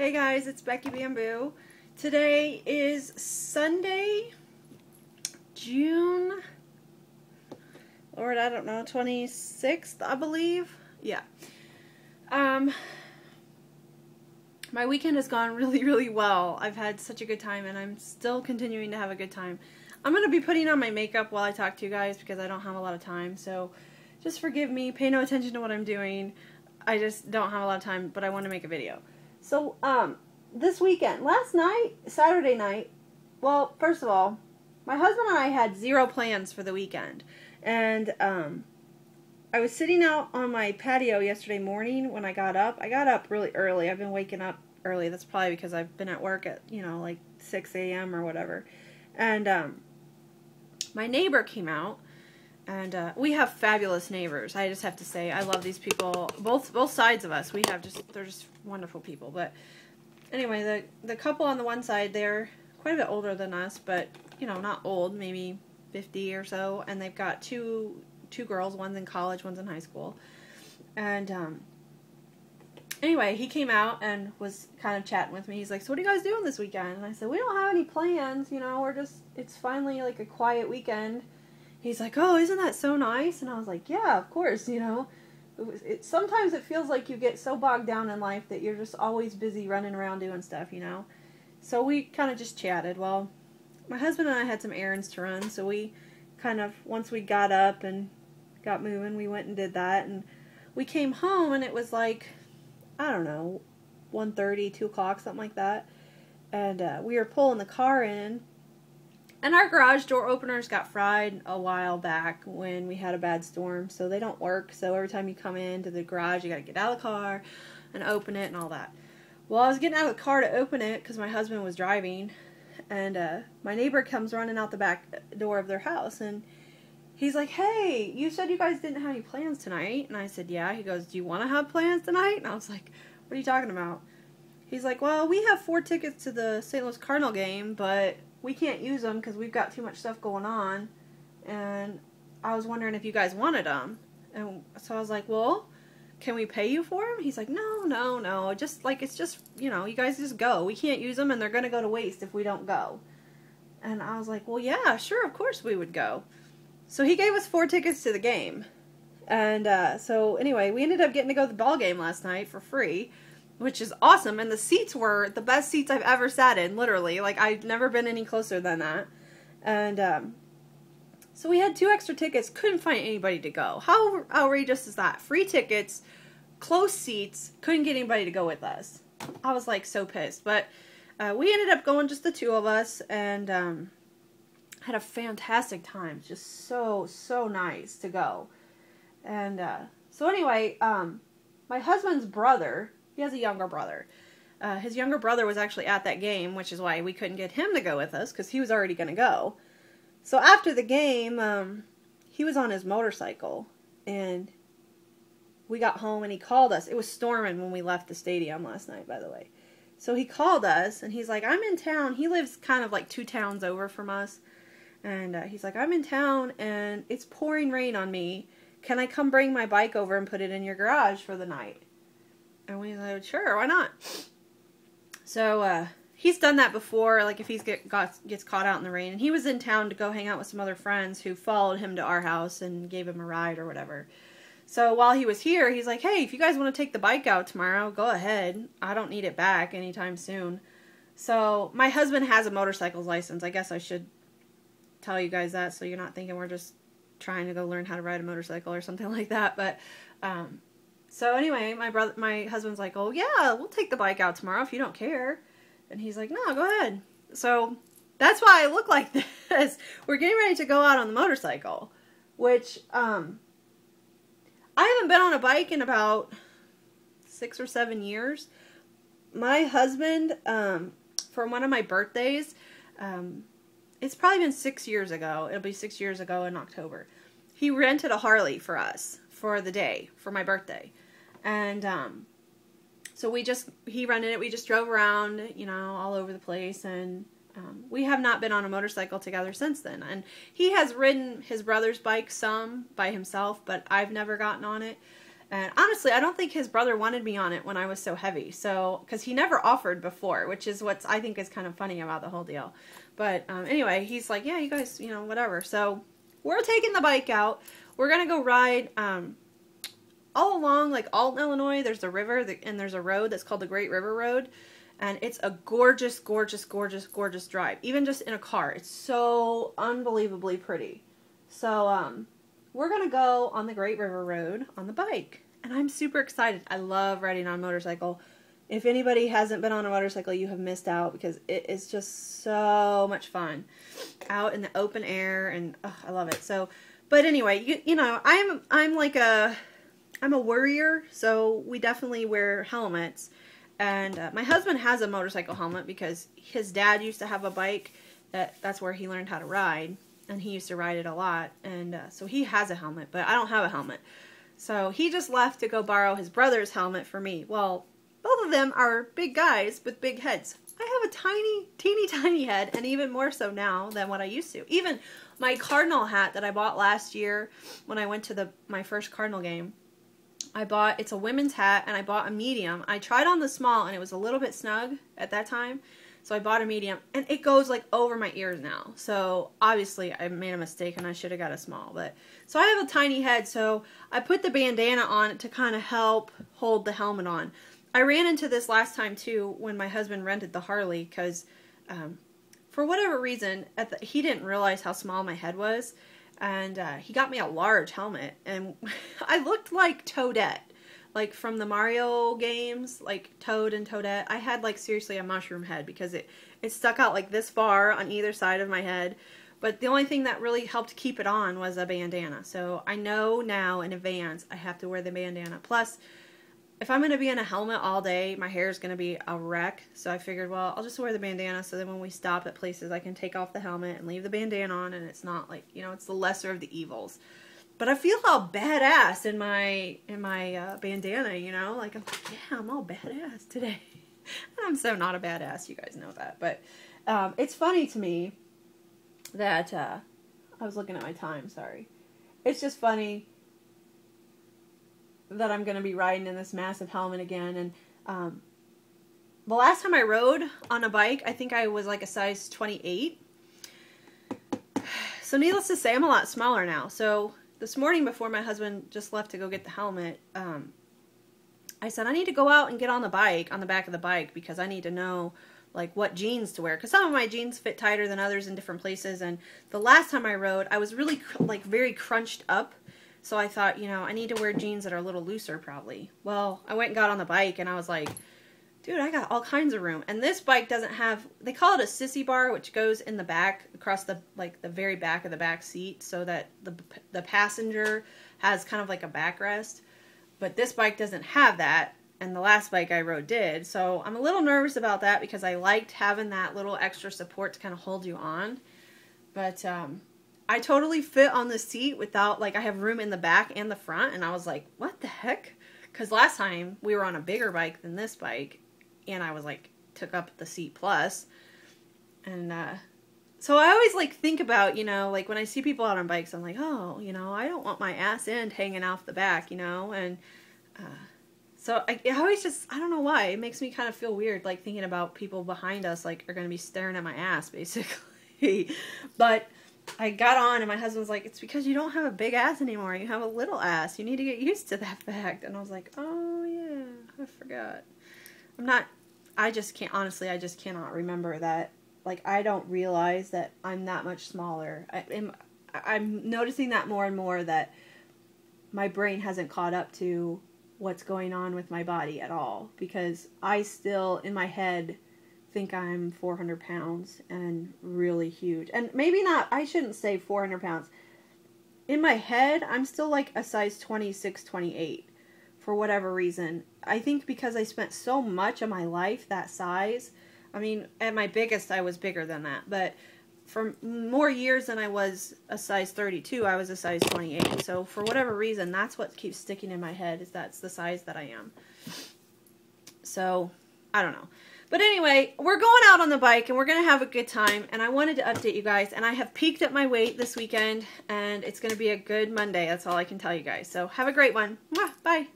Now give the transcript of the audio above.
Hey guys, it's Becky Bamboo. Today is Sunday, June, Lord, I don't know, 26th, I believe. Yeah. My weekend has gone really well. I've had such a good time and I'm still continuing to have a good time. I'm going to be putting on my makeup while I talk to you guys because I don't have a lot of time, so just forgive me, pay no attention to what I'm doing. I just don't have a lot of time, but I want to make a video. So, this weekend, last night, Saturday night, well, first of all, my husband and I had zero plans for the weekend, and, I was sitting out on my patio yesterday morning when I got up. I got up really early. I've been waking up early. That's probably because I've been at work at, like 6 a.m. or whatever, and, my neighbor came out. And we have fabulous neighbors. I just have to say, I love these people. Both sides of us. They're just wonderful people. But anyway, the couple on the one side, they're quite a bit older than us, but not old, maybe 50 or so. And they've got two girls. One's in college, one's in high school. And anyway, he came out and was kind of chatting with me. He's like, "So what are you guys doing this weekend?" And I said, "We don't have any plans. It's finally like a quiet weekend." He's like, "Oh, isn't that so nice?" And I was like, "Yeah, of course, Sometimes it feels like you get so bogged down in life that you're just always busy running around doing stuff, So we kind of just chatted. Well, my husband and I had some errands to run, so we kind of, once we got up and got moving, we went and did that. And we came home, and it was like, I don't know, 1:30, 2 o'clock, something like that. And we were pulling the car in. And our garage door openers got fried a while back when we had a bad storm, so they don't work. So every time you come into the garage, you got to get out of the car and open it and all that. Well, I was getting out of the car to open it because my husband was driving, and my neighbor comes running out the back door of their house, and he's like, "Hey, you said you guys didn't have any plans tonight?" And I said, "Yeah." He goes, "Do you want to have plans tonight?" And I was like, "What are you talking about?" He's like, "Well, we have 4 tickets to the St. Louis Cardinal game, but we can't use them because we've got too much stuff going on, and I was wondering if you guys wanted them." And so I was like, "Well, can we pay you for them?" He's like, No, it's just, you guys just go. We can't use them, and they're going to go to waste if we don't go." And I was like, "Well, yeah, sure, of course we would go." So he gave us 4 tickets to the game, and so anyway, we ended up getting to go to the ball game last night for free, which is awesome, and the seats were the best seats I've ever sat in, literally. Like, I've never been any closer than that. And, so we had 2 extra tickets, couldn't find anybody to go. How outrageous is that? Free tickets, close seats, couldn't get anybody to go with us. I was, like, so pissed. But, we ended up going, just the 2 of us, and, had a fantastic time. Just so nice to go. And, so anyway, my husband's brother, he has a younger brother. His younger brother was actually at that game, which is why we couldn't get him to go with us, because he was already going to go. So after the game, he was on his motorcycle, and we got home, and he called us. It was storming when we left the stadium last night, by the way. So he called us, and he's like, "I'm in town." He lives kind of like 2 towns over from us. And he's like, "I'm in town, and it's pouring rain on me. Can I come bring my bike over and put it in your garage for the night?" And we said, "Sure, why not?" So, he's done that before, like if he gets caught out in the rain. And he was in town to go hang out with some other friends who followed him to our house and gave him a ride or whatever. So while he was here, he's like, "Hey, if you guys want to take the bike out tomorrow, go ahead. I don't need it back anytime soon." So my husband has a motorcycle's license. I guess I should tell you guys that so you're not thinking we're just trying to go learn how to ride a motorcycle or something like that. But, so anyway, my husband's like, "Oh yeah, we'll take the bike out tomorrow if you don't care." And he's like, "No, go ahead." So that's why I look like this. We're getting ready to go out on the motorcycle, which, I haven't been on a bike in about 6 or 7 years. My husband, for one of my birthdays, it's probably been 6 years ago. It'll be 6 years ago in October. He rented a Harley for us for the day, for my birthday. And, so he rented it. We just drove around, all over the place. And, we have not been on a motorcycle together since then. And he has ridden his brother's bike some by himself, but I've never gotten on it. And honestly, I don't think his brother wanted me on it when I was so heavy. So, because he never offered before, which is what I think is kind of funny about the whole deal. But anyway, he's like, yeah, you guys, you know, whatever. So we're taking the bike out. We're going to go ride all along, like Alton, Illinois. There's a river and there's a road that's called the Great River Road. And it's a gorgeous, gorgeous, gorgeous, gorgeous drive. Even just in a car. It's so unbelievably pretty. So, we're going to go on the Great River Road on the bike. And I'm super excited. I love riding on a motorcycle. If anybody hasn't been on a motorcycle, you have missed out because it is just so much fun. Out in the open air and I love it. So, but anyway, you know, I'm like I'm a worrier, so we definitely wear helmets. And my husband has a motorcycle helmet because his dad used to have a bike. That's where he learned how to ride. And he used to ride it a lot. And so he has a helmet, but I don't have a helmet. So he just left to go borrow his brother's helmet for me. Well, both of them are big guys with big heads. I have a tiny, teeny, tiny head, and even more so now than what I used to. Even my Cardinal hat that I bought last year when I went to my first Cardinal game, it's a women's hat, and I bought a medium. I tried on the small, and it was a little bit snug at that time, so I bought a medium, and it goes like over my ears now. So obviously I made a mistake, and I should have got a small. But so I have a tiny head, so I put the bandana on to kind of help hold the helmet on. I ran into this last time too when my husband rented the Harley because for whatever reason he didn't realize how small my head was. And he got me a large helmet, and I looked like Toadette, like from the Mario games, like Toad and Toadette. I had like seriously a mushroom head because it stuck out like this far on either side of my head. But the only thing that really helped keep it on was a bandana. So I know now in advance I have to wear the bandana. Plus, if I'm going to be in a helmet all day, my hair is going to be a wreck. So I figured, well, I'll just wear the bandana so that when we stop at places, I can take off the helmet and leave the bandana on, and it's not like, you know, it's the lesser of the evils. But I feel all badass in my bandana, you know, like I'm like, yeah, I'm all badass today. And I'm so not a badass, you guys know that. But it's funny to me that I was looking at my time, sorry. It's just funny that I'm going to be riding in this massive helmet again. And the last time I rode on a bike, I think I was like a size 28. So needless to say, I'm a lot smaller now. So this morning before my husband just left to go get the helmet, I said, I need to go out and get on the bike, on the back of the bike, because I need to know like what jeans to wear. Because some of my jeans fit tighter than others in different places. And the last time I rode, I was really like very crunched up. So I thought, you know, I need to wear jeans that are a little looser probably. Well, I went and got on the bike and I was like, dude, I got all kinds of room. And this bike doesn't have, they call it a sissy bar, which goes in the back, across the, like the very back of the back seat, so that the passenger has kind of like a backrest. But this bike doesn't have that, and the last bike I rode did. So I'm a little nervous about that because I liked having that little extra support to kind of hold you on. But I totally fit on the seat without, like, I have room in the back and the front, and I was like, what the heck? Because last time we were on a bigger bike than this bike, and I was like, took up the seat plus. And so I always like think about, you know, like when I see people out on bikes, I'm like, oh, you know, I don't want my ass end hanging off the back, you know. And so I always just, I don't know why, it makes me kind of feel weird, like thinking about people behind us, like, are going to be staring at my ass, basically. But I got on, and my husband's like, it's because you don't have a big ass anymore. You have a little ass. You need to get used to that fact. And I was like, oh, yeah, I forgot. I just can't, honestly, I just cannot remember that. Like, I don't realize that I'm that much smaller. I'm noticing that more and more, that my brain hasn't caught up to what's going on with my body at all. Because I still, in my head, think I'm 400 pounds and really huge. And maybe not, I shouldn't say 400 pounds. In my head, I'm still like a size 26, 28 for whatever reason. I think because I spent so much of my life that size. I mean, at my biggest, I was bigger than that. But for more years than I was a size 32, I was a size 28. So for whatever reason, that's what keeps sticking in my head, is that's the size that I am. So, I don't know. But anyway, we're going out on the bike, and we're going to have a good time, and I wanted to update you guys, and I have peaked at my weight this weekend, and it's going to be a good Monday. That's all I can tell you guys. So have a great one. Mwah, bye.